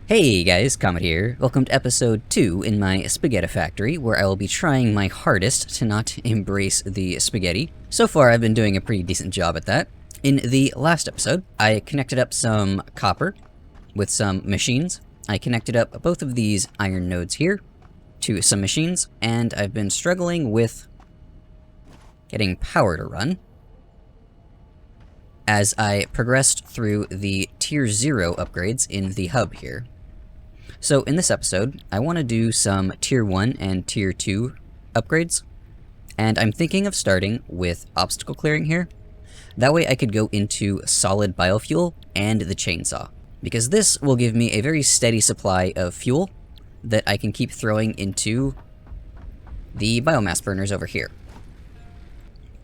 Hey guys, Comet here. Welcome to episode 2 in my Spagetifactory, where I will be trying my hardest to not embrace the spaghetti. So far, I've been doing a pretty decent job at that. In the last episode, I connected up some copper with some machines. I connected up both of these iron nodes here to some machines, and I've been struggling with getting power to run as I progressed through the Tier 0 upgrades in the hub here. So in this episode, I want to do some Tier 1 and Tier 2 upgrades, and I'm thinking of starting with obstacle clearing here. That way I could go into solid biofuel and the chainsaw, because this will give me a very steady supply of fuel that I can keep throwing into the biomass burners over here.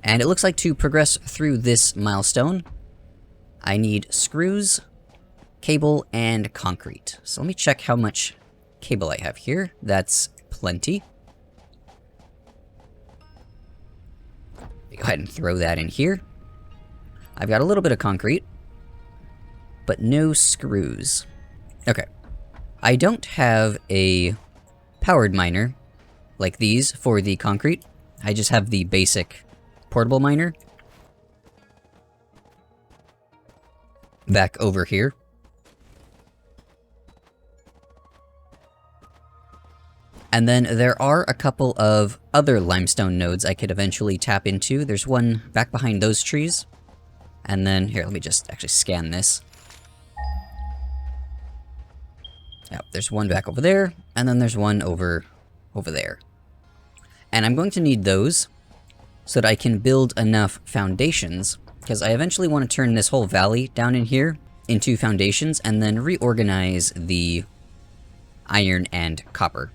And it looks like to progress through this milestone, I need screws, cable, and concrete. So let me check how much cable I have here. That's plenty. Go ahead and throw that in here. I've got a little bit of concrete, but no screws. Okay. I don't have a powered miner like these for the concrete. I just have the basic portable miner back over here. And then there are a couple of other limestone nodes I could eventually tap into. There's one back behind those trees. And then, here, let me just actually scan this. Yep, there's one back over there, and then there's one over there. And I'm going to need those so that I can build enough foundations, because I eventually want to turn this whole valley down in here into foundations and then reorganize the iron and copper,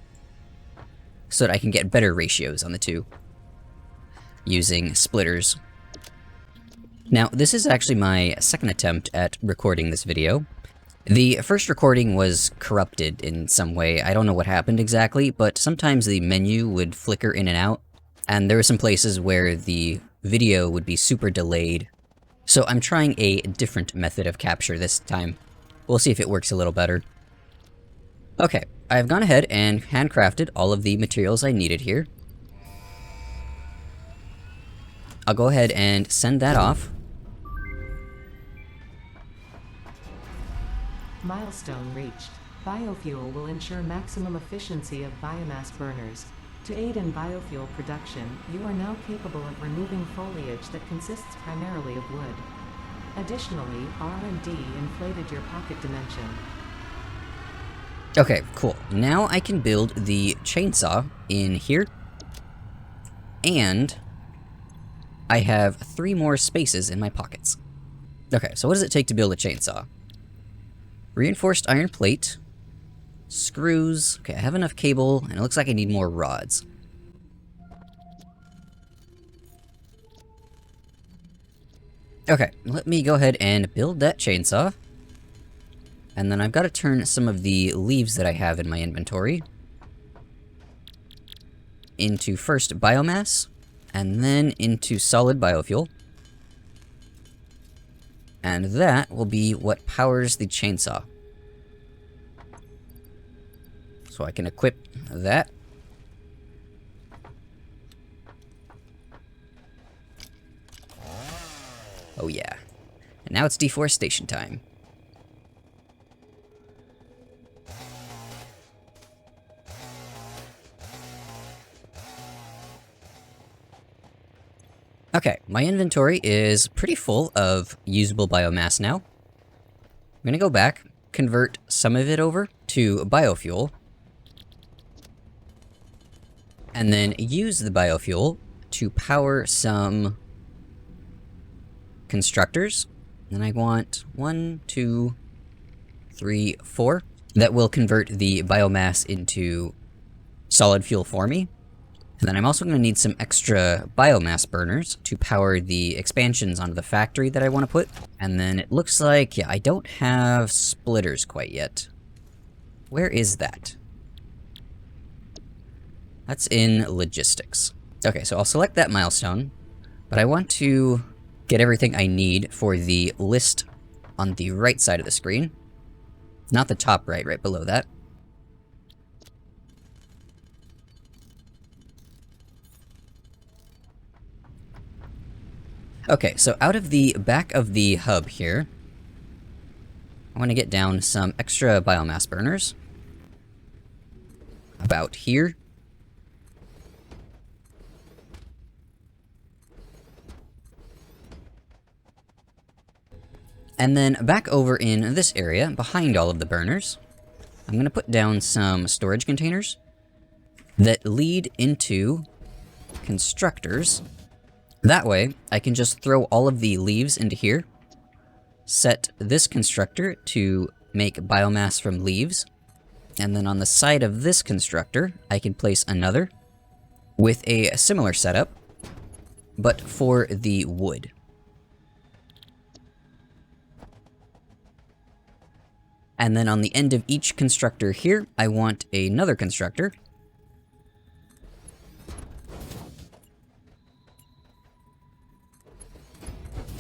so that I can get better ratios on the two, using splitters. Now, this is actually my second attempt at recording this video. The first recording was corrupted in some way. I don't know what happened exactly, but sometimes the menu would flicker in and out, and there were some places where the video would be super delayed. So I'm trying a different method of capture this time. We'll see if it works a little better. Okay, I've gone ahead and handcrafted all of the materials I needed here. I'll go ahead and send that off. Milestone reached. Biofuel will ensure maximum efficiency of biomass burners. To aid in biofuel production, you are now capable of removing foliage that consists primarily of wood. Additionally, R&D inflated your pocket dimension. Okay, cool. Now I can build the chainsaw in here. And I have 3 more spaces in my pockets. Okay, so what does it take to build a chainsaw? Reinforced iron plate, screws. Okay, I have enough cable, and it looks like I need more rods. Okay, let me go ahead and build that chainsaw. And then I've got to turn some of the leaves that I have in my inventory into first biomass, and then into solid biofuel. And that will be what powers the chainsaw. So I can equip that. Oh yeah. And now it's deforestation time. Okay, my inventory is pretty full of usable biomass now. I'm gonna go back, convert some of it over to biofuel, and then use the biofuel to power some constructors. And I want 1, 2, 3, 4 that will convert the biomass into solid fuel for me. And then I'm also going to need some extra biomass burners to power the expansions onto the factory that I want to put. And then it looks like, yeah, I don't have splitters quite yet. Where is that? That's in logistics. Okay, so I'll select that milestone, but I want to get everything I need for the list on the right side of the screen. Not the top right, right below that. Okay, so out of the back of the hub here, I want to get down some extra biomass burners. About here. And then back over in this area, behind all of the burners, I'm going to put down some storage containers that lead into constructors. That way, I can just throw all of the leaves into here, set this constructor to make biomass from leaves, and then on the side of this constructor, I can place another with a similar setup, but for the wood. And then on the end of each constructor here, I want another constructor.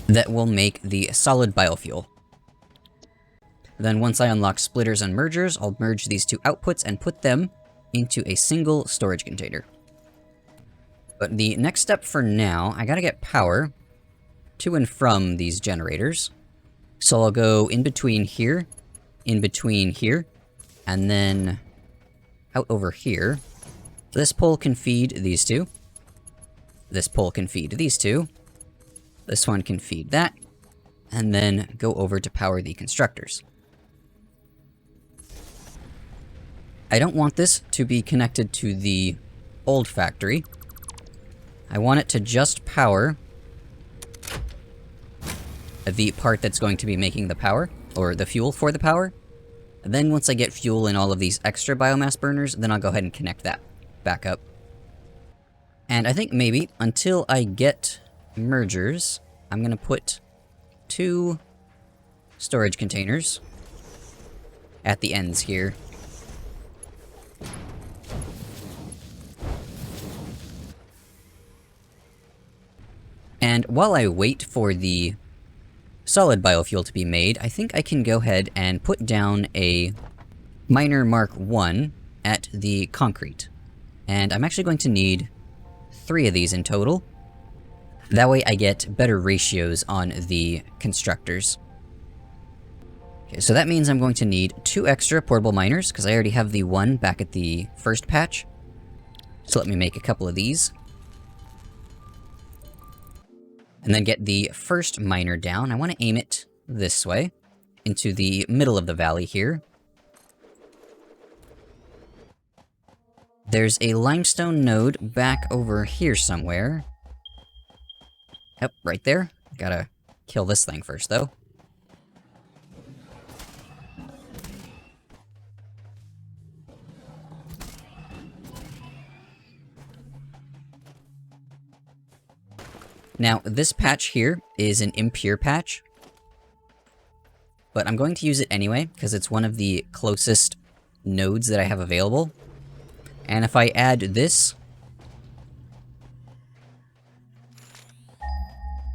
That will make the solid biofuel. Then once I unlock splitters and mergers, I'll merge these two outputs and put them into a single storage container. But the next step for now, I gotta get power to and from these generators. So I'll go in between here, and then out over here. This pole can feed these two. This pole can feed these two. This one can feed that. And then go over to power the constructors. I don't want this to be connected to the old factory. I want it to just power the part that's going to be making the power, or the fuel for the power. And then once I get fuel in all of these extra biomass burners, then I'll go ahead and connect that back up. And I think maybe, until I get mergers, I'm gonna put 2 storage containers at the ends here. And while I wait for the solid biofuel to be made, I think I can go ahead and put down a miner Mark 1 at the concrete. And I'm actually going to need 3 of these in total. That way I get better ratios on the constructors. Okay, so that means I'm going to need 2 extra portable miners, because I already have the 1 back at the first patch. So let me make a couple of these. And then get the first miner down. I want to aim it this way, into the middle of the valley here. There's a limestone node back over here somewhere. Yep, right there. Gotta kill this thing first, though. Now, this patch here is an impure patch, but I'm going to use it anyway, because it's one of the closest nodes that I have available. And if I add this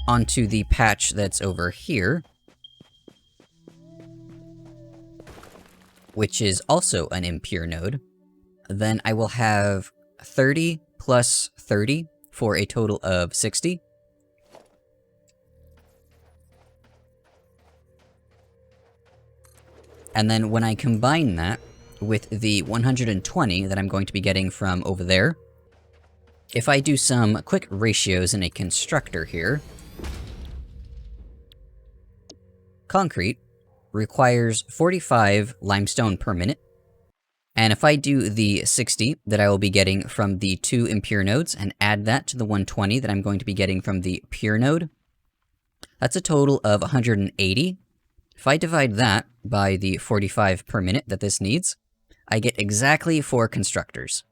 onto the patch that's over here, which is also an impure node, then I will have 30 plus 30 for a total of 60. And then when I combine that with the 120 that I'm going to be getting from over there, if I do some quick ratios in a constructor here, concrete requires 45 limestone per minute, and if I do the 60 that I will be getting from the 2 impure nodes and add that to the 120 that I'm going to be getting from the pure node, that's a total of 180. If I divide that by the 45 per minute that this needs, I get exactly 4 constructors.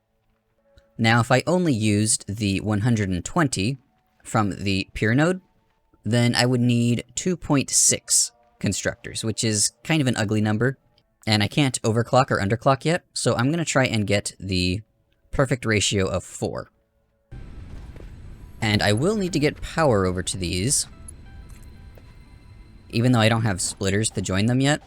Now, if I only used the 120 from the pure node, then I would need 2.6 constructors, which is kind of an ugly number, and I can't overclock or underclock yet, so I'm gonna try and get the perfect ratio of 4. And I will need to get power over to these, even though I don't have splitters to join them yet.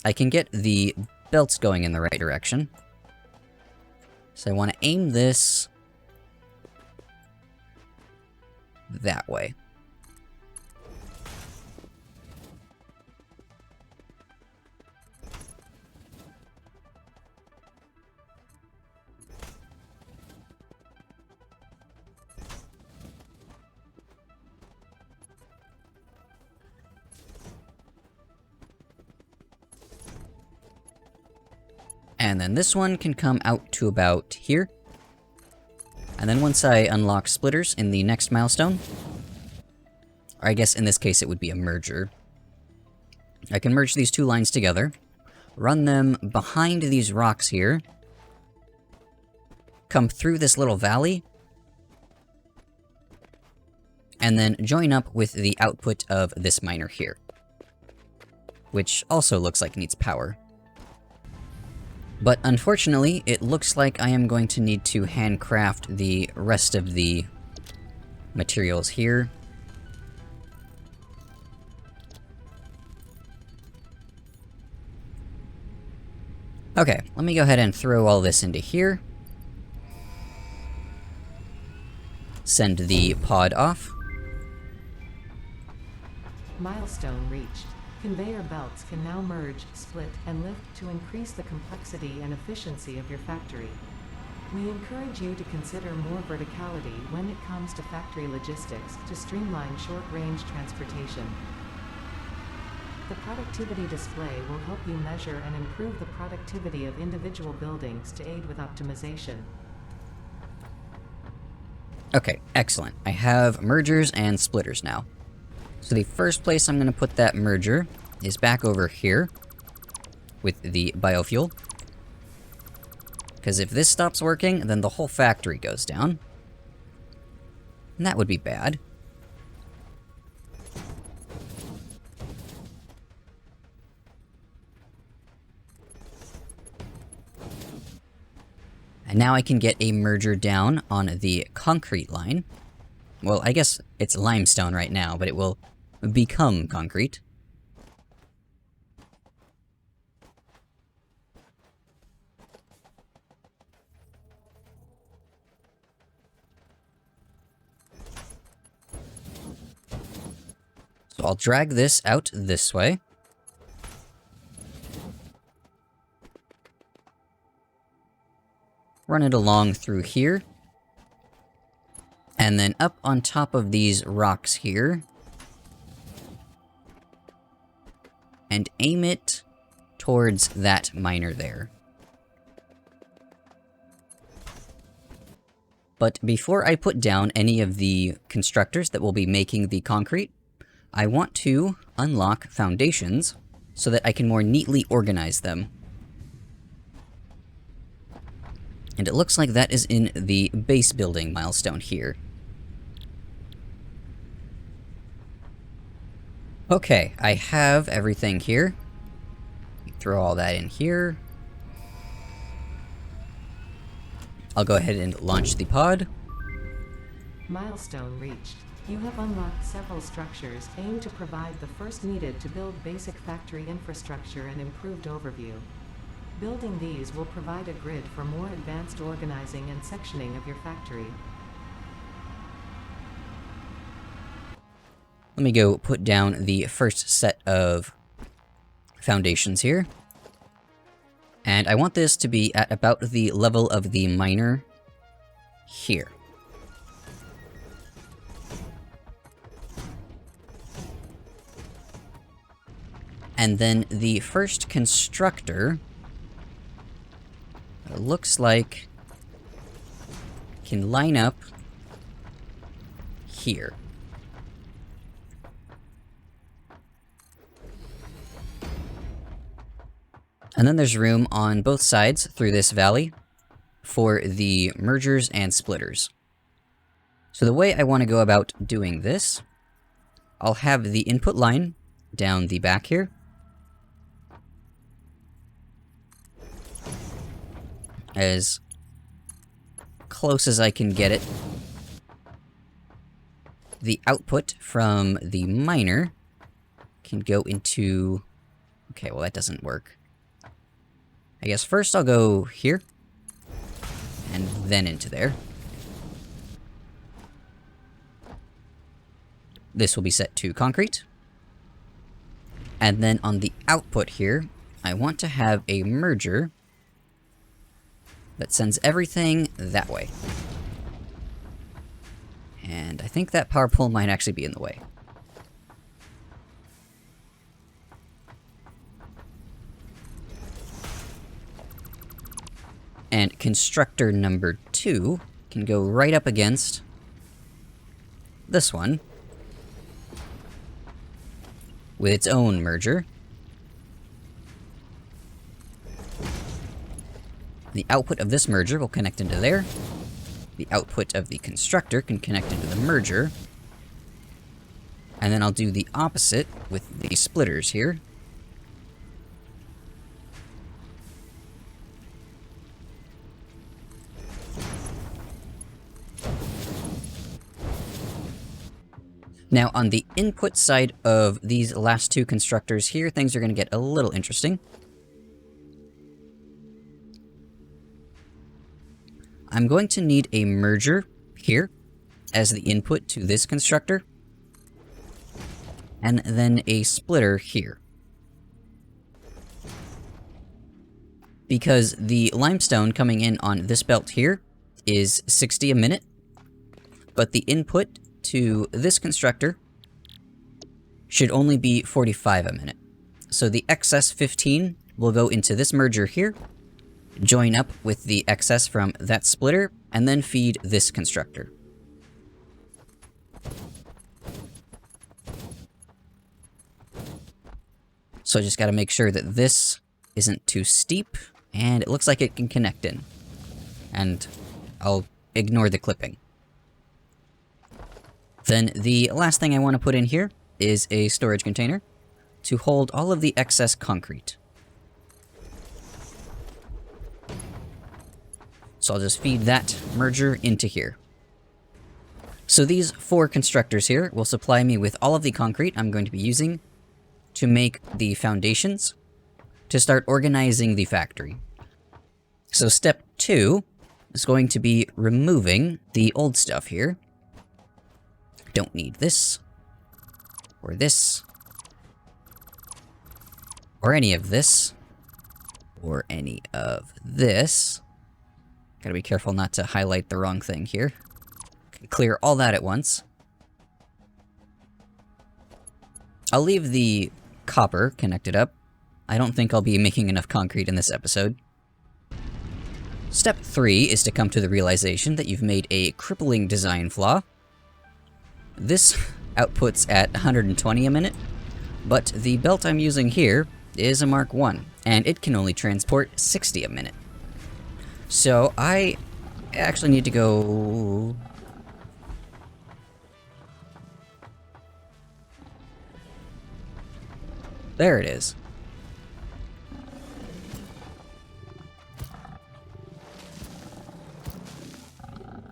I can get the belts going in the right direction. So I want to aim this that way. And then this one can come out to about here. And then once I unlock splitters in the next milestone, or I guess in this case it would be a merger, I can merge these two lines together, run them behind these rocks here, come through this little valley, and then join up with the output of this miner here, which also looks like it needs power. But unfortunately, it looks like I am going to need to handcraft the rest of the materials here. Okay, let me go ahead and throw all this into here. Send the pod off. Milestone reached. Conveyor belts can now merge, split, and lift to increase the complexity and efficiency of your factory. We encourage you to consider more verticality when it comes to factory logistics to streamline short-range transportation. The productivity display will help you measure and improve the productivity of individual buildings to aid with optimization. Okay, excellent. I have mergers and splitters now. So the first place I'm going to put that merger is back over here with the biofuel. Because if this stops working, then the whole factory goes down. And that would be bad. And now I can get a merger down on the concrete line. Well, I guess it's limestone right now, but it will become concrete. So I'll drag this out this way. Run it along through here. And then up on top of these rocks here. And aim it towards that miner there. But before I put down any of the constructors that will be making the concrete, I want to unlock foundations so that I can more neatly organize them. And it looks like that is in the base building milestone here. Okay, I have everything here. Throw all that in here. I'll go ahead and launch the pod. Milestone reached. You have unlocked several structures aimed to provide the first needed to build basic factory infrastructure and improved overview. Building these will provide a grid for more advanced organizing and sectioning of your factory. Let me go put down the first set of foundations here. And I want this to be at about the level of the miner here. And then the first constructor, it looks like, can line up here. And then there's room on both sides through this valley for the mergers and splitters. So the way I want to go about doing this, I'll have the input line down the back here. As close as I can get it. The output from the miner can go into Okay, well that doesn't work. I guess first I'll go here. And then into there. This will be set to concrete. And then on the output here, I want to have a merger that sends everything that way. And I think that power pole might actually be in the way. And constructor number 2 can go right up against this one with its own merger. The output of this merger will connect into there. The output of the constructor can connect into the merger. And then I'll do the opposite with the splitters here. Now, on the input side of these last two constructors here, things are going to get a little interesting. I'm going to need a merger here as the input to this constructor, and then a splitter here. Because the limestone coming in on this belt here is 60 a minute, but the input to this constructor should only be 45 a minute. So the excess 15 will go into this merger here, join up with the excess from that splitter, and then feed this constructor. So I just gotta make sure that this isn't too steep, and it looks like it can connect in. And I'll ignore the clipping. Then the last thing I want to put in here is a storage container to hold all of the excess concrete. So I'll just feed that merger into here. So these 4 constructors here will supply me with all of the concrete I'm going to be using to make the foundations to start organizing the factory. So step 2 is going to be removing the old stuff here. Don't need this, or this, or any of this, or any of this. Gotta be careful not to highlight the wrong thing here. Can clear all that at once. I'll leave the copper connected up. I don't think I'll be making enough concrete in this episode. Step 3 is to come to the realization that you've made a crippling design flaw. This outputs at 120 a minute, but the belt I'm using here is a Mark 1, and it can only transport 60 a minute. So I actually need to go... There it is.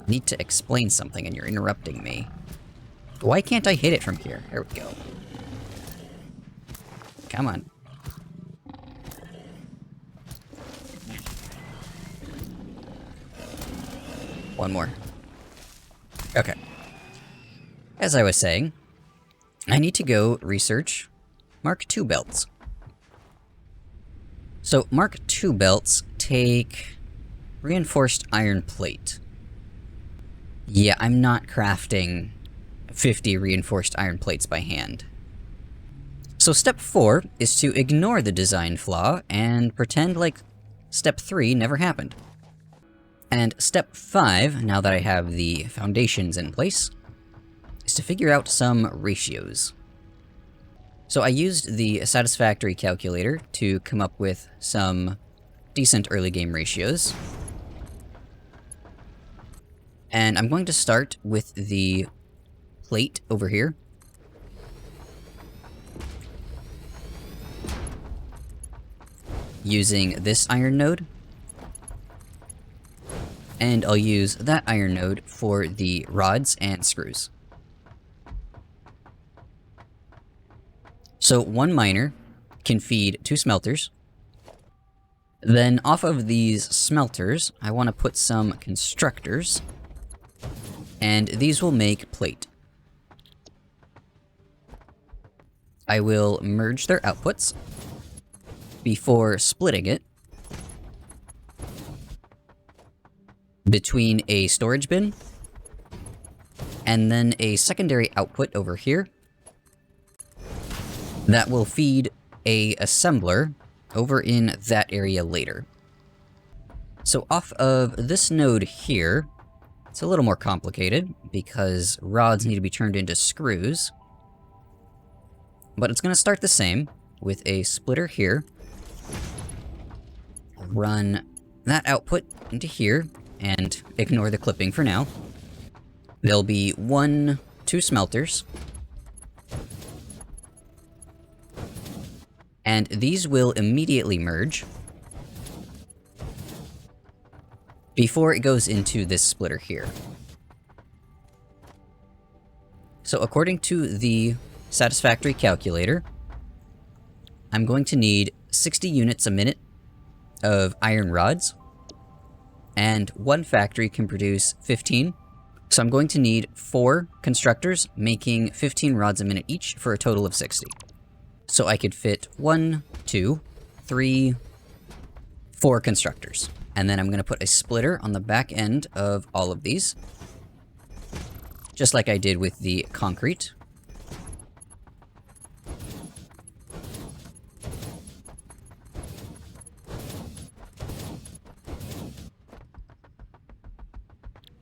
Need to explain something and you're interrupting me. Why can't I hit it from here? There we go. Come on. One more. Okay. As I was saying, I need to go research Mark 2 belts. So Mark 2 belts take reinforced iron plate. Yeah, I'm not crafting 50 reinforced iron plates by hand. So step 4 is to ignore the design flaw and pretend like step 3 never happened. And step 5, now that I have the foundations in place, is to figure out some ratios. So I used the Satisfactory calculator to come up with some decent early game ratios. And I'm going to start with the plate over here. Using this iron node. And I'll use that iron node for the rods and screws. So 1 miner can feed 2 smelters. Then off of these smelters, I want to put some constructors, and these will make plate. I will merge their outputs before splitting it between a storage bin and then a secondary output over here that will feed a assembler over in that area later. So off of this node here, it's a little more complicated because rods need to be turned into screws. But it's going to start the same with a splitter here. Run that output into here and ignore the clipping for now. There'll be 2 smelters. And these will immediately merge before it goes into this splitter here. So according to the Satisfactory calculator, I'm going to need 60 units a minute of iron rods, and one factory can produce 15. So I'm going to need 4 constructors making 15 rods a minute each for a total of 60. So I could fit 1, 2, 3, 4 constructors. And then I'm going to put a splitter on the back end of all of these, just like I did with the concrete.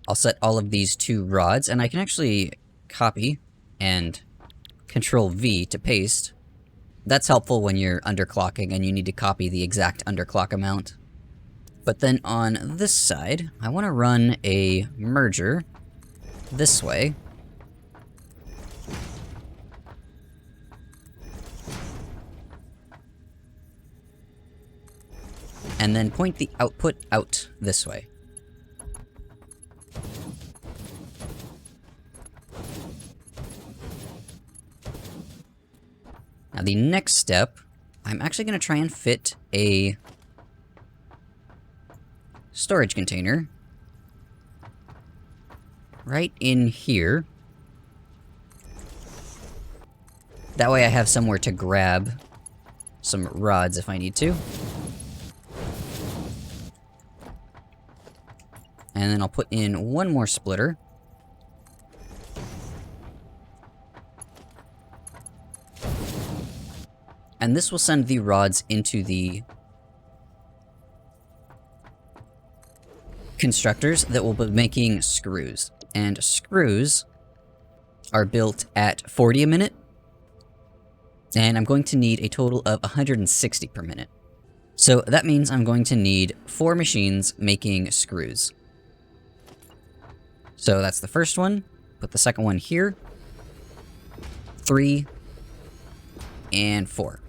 I'll set all of these to rods, and I can actually copy and Control V to paste. That's helpful when you're underclocking and you need to copy the exact underclock amount. But then on this side, I want to run a merger this way. And then point the output out this way. Now the next step, I'm actually going to try and fit a storage container right in here. That way I have somewhere to grab some rods if I need to. And then I'll put in 1 more splitter. And this will send the rods into the constructors that will be making screws. And screws are built at 40 a minute. And I'm going to need a total of 160 per minute. So that means I'm going to need 4 machines making screws. So that's the first one. Put the second one here. 3. And 4.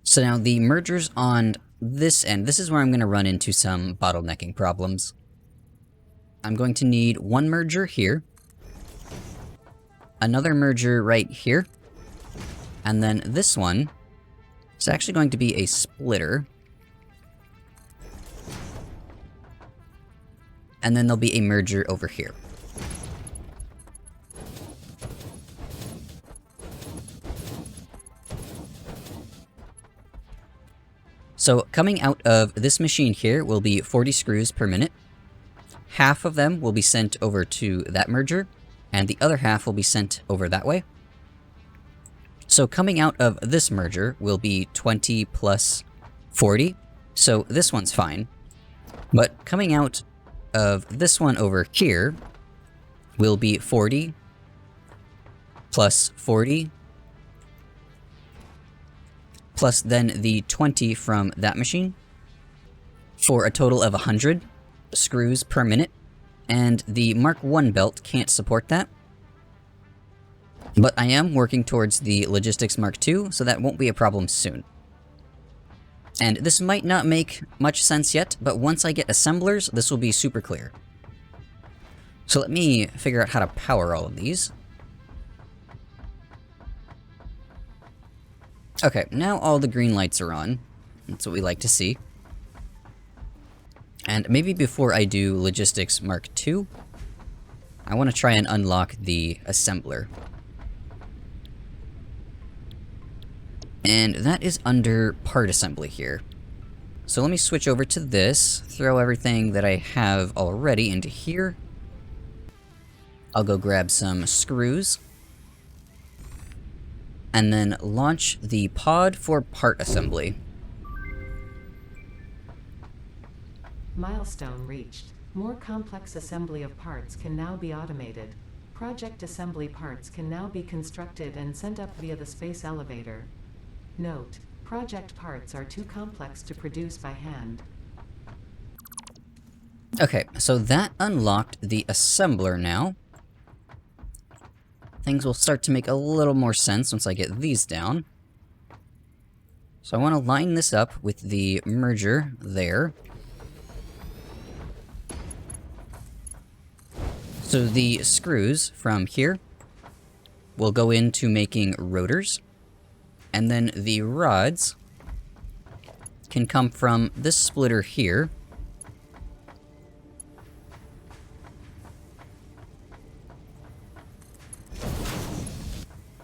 So now the mergers on this end, this is where I'm going to run into some bottlenecking problems. I'm going to need 1 merger here, another merger right here, and then this one is actually going to be a splitter. And then there'll be a merger over here. So coming out of this machine here will be 40 screws per minute. Half of them will be sent over to that merger, and the other half will be sent over that way. So coming out of this merger will be 20 plus 40, so this one's fine. But coming out of this one over here will be 40 plus 40 plus then the 20 from that machine, for a total of 100 screws per minute, and the Mark 1 belt can't support that. But I am working towards the Logistics Mark II, so that won't be a problem soon. And this might not make much sense yet, but once I get assemblers, this will be super clear. So let me figure out how to power all of these. Okay, now all the green lights are on. That's what we like to see. And maybe before I do Logistics Mark II, I want to try and unlock the assembler. And that is under part assembly here. So let me switch over to this, throw everything that I have already into here. I'll go grab some screws. And then launch the pod for part assembly. Milestone reached. More complex assembly of parts can now be automated. Project assembly parts can now be constructed and sent up via the space elevator. Note: project parts are too complex to produce by hand. Okay, so that unlocked the assembler now. Things will start to make a little more sense once I get these down. So I want to line this up with the merger there. So the screws from here will go into making rotors. And then the rods can come from this splitter here.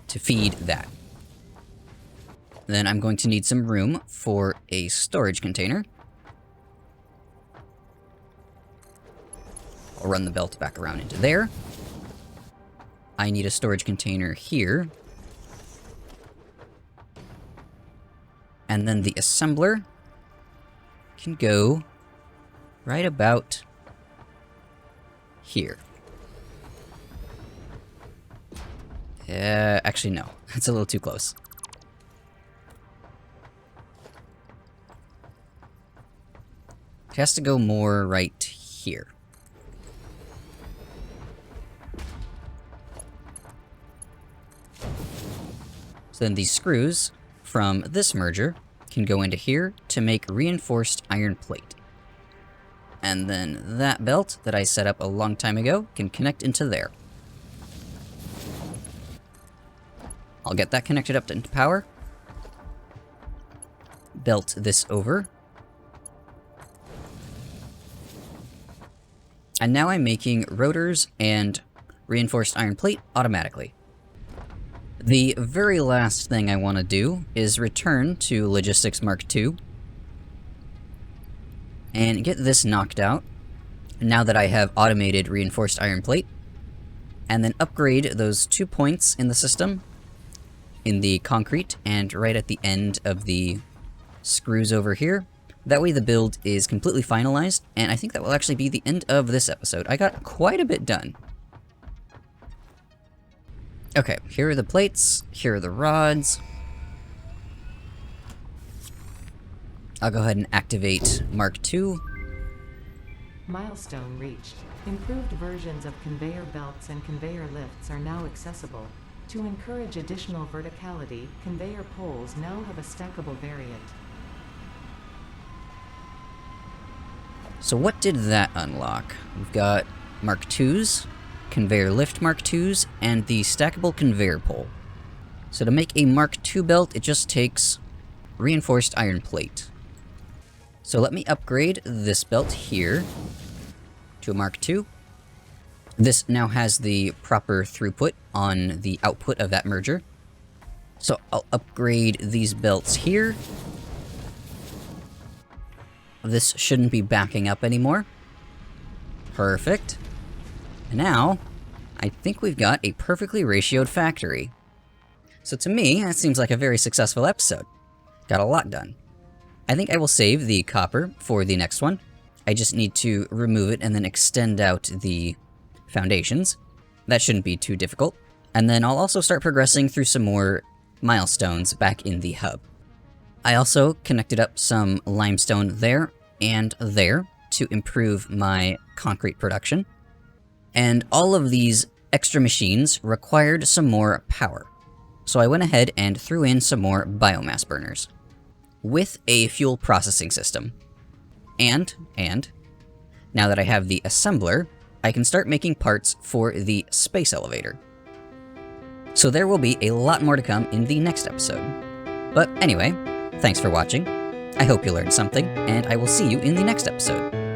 To feed that. Then I'm going to need some room for a storage container. I'll run the belt back around into there. I need a storage container here. And then the assembler can go right about here. Actually, no. It's a little too close. It has to go more right here. So then these screws from this merger can go into here to make reinforced iron plate. And then that belt that I set up a long time ago can connect into there. I'll get that connected up into power. Belt this over. And now I'm making rotors and reinforced iron plate automatically. The very last thing I want to do is return to Logistics Mark II and get this knocked out now that I have automated reinforced iron plate, and then upgrade those 2 points in the system in the concrete and right at the end of the screws over here. That way the build is completely finalized, and I think that will actually be the end of this episode. I got quite a bit done. Okay, here are the plates, here are the rods. I'll go ahead and activate Mark II. Milestone reached. Improved versions of conveyor belts and conveyor lifts are now accessible. To encourage additional verticality, conveyor poles now have a stackable variant. So what did that unlock? We've got Mark IIs, conveyor lift Mark IIs, and the stackable conveyor pole. So to make a Mark II belt, it just takes reinforced iron plate. So let me upgrade this belt here to a Mark II. This now has the proper throughput on the output of that merger. So I'll upgrade these belts here. This shouldn't be backing up anymore. Perfect. And now, I think we've got a perfectly ratioed factory. So to me, that seems like a very successful episode. Got a lot done. I think I will save the copper for the next one. I just need to remove it and then extend out the foundations. That shouldn't be too difficult. And then I'll also start progressing through some more milestones back in the hub. I also connected up some limestone there and there to improve my concrete production. And all of these extra machines required some more power. So I went ahead and threw in some more biomass burners with a fuel processing system. And, now that I have the assembler, I can start making parts for the space elevator. So there will be a lot more to come in the next episode. But anyway, thanks for watching. I hope you learned something, and I will see you in the next episode.